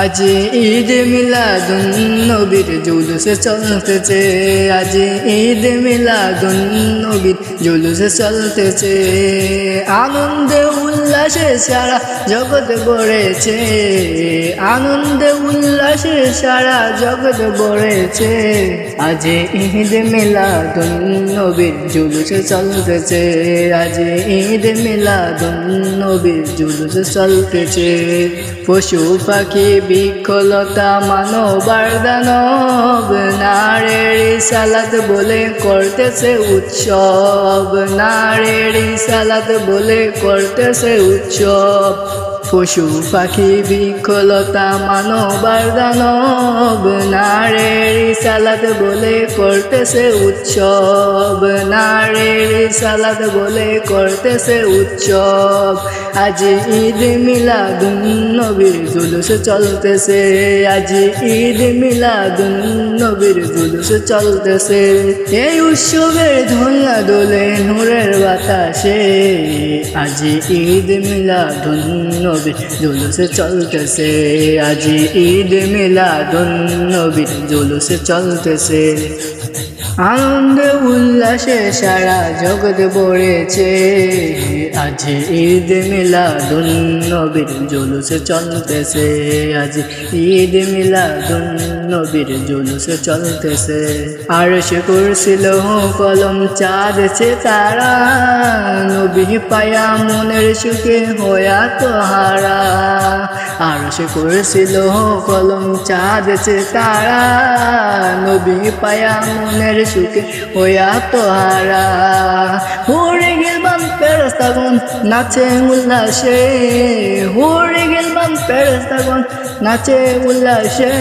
আজ ঈদ মিলাদুন নবীর জুলুসে চলতেছে, আজ ঈদ মিলাদুন নবীর জুলুসে চলতেছে। আনন্দে উল্লাসে সারা জগৎ গড়েছে, আনন্দে উল্লাসে সারা জগৎ গড়েছে। আজ ঈদ মিলাদুন নবীর জুলুসে চলতেছে, আজ ঈদ মিলাদুন নবীর জুলুসে চলতেছে। পশু পাখি বৃক্ষলতা মানবার দানব নারীর সালাত বলে করতেছে উৎসব, নারীর সালাত বলে করতেছে উৎসব। পশু পাখি বৃক্ষলতা মানবার দানব নারীর সালাত বলে করতেছে উৎসব, নারীর সালাত বলে করতেছে উৎসব। আজ ঈদ মিলাদুন নবীর জুলুস চলতেছে, আজ ঈদ মিলাদুন নবীর জুলুস চলতেছে। এই উৎসবের ধুলা দোলে নূরের বাতাসে, আজ ঈদ মিলাদুন নবীর জুলুস চলতেছে, আজ ঈদ মিলাদুন নবীর জুলুস চলতেছে। আনন্দে উল্লাসে সারা জগৎ ভরেছে, আজ ঈদ মিলাদুন নবীর জুলুস চলতেছে, আজ ঈদ মিলাদুন নবীর জুলুস চলতেছে। আরশ কুরসি লৌহ কলম চাঁদ সিতারা, নবী পায়া মনের সুখে হয়া তোহারা। আরশ কুরসি লৌহ কলম চাঁদ সিতারা, নবী পায়া মনের সুখে হয়া তোহারা। হুড়ে গেলবান ফেরেশতাগণ নাচে উল্লাসে, হুড়ে গেলবান ফেরেশতাগণ নাচে উল্লাসে।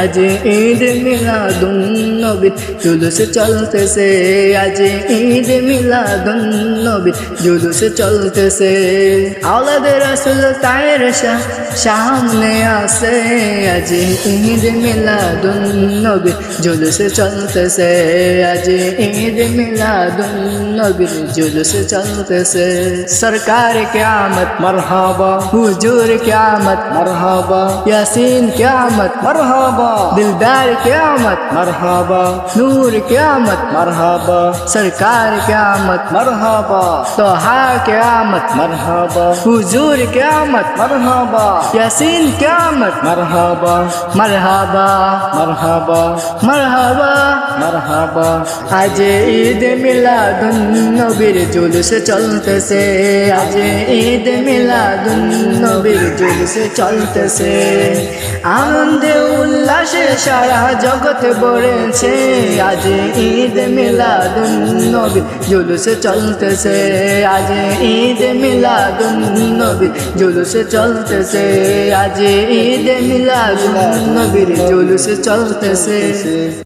আজ ঈদ মিলাদুন নবীর জুলুস চলতেছে, আজ ঈদ মিলাদুন নবীর জুলুস চলতেছে। আওলাদে রাসূল তায়ের সামনে আসে, আজ ঈদ মিলাদুন নবীর জুলুস চলতেছে, আজ ঈদ মিলাদুন নবীর জুলুস চলতেছে। সরকার কিয়ামত মরহাবা, হুজুর কিয়ামত মরহাবা, ইয়াসিন কিয়ামত মরহাবা, দিলদার কিয়াमत मरहबा, नूर कियामत मरहबा, सरकार कियामत मरहबा, तोहा कियामत मरहबा, हुजूर कियामत मरहबा, यासीन कियामत मरहबा, मरहबा मरहबा मरहबा मरहबा। आज ईद मिलादुन नबीर जुलूस चलतेছে, आज ईद मिलादुन नबीर जुलूस चलतेছে। आनंदे उल्लासे सारा जगत भरेছে, आज ঈদ মিলাদুন নবীর জুলুস চলতেছে, आज ঈদ মিলাদুন নবীর জুলুস চলতেছে, आज ঈদ মিলাদুন নবীর জুলুস চলতেছে।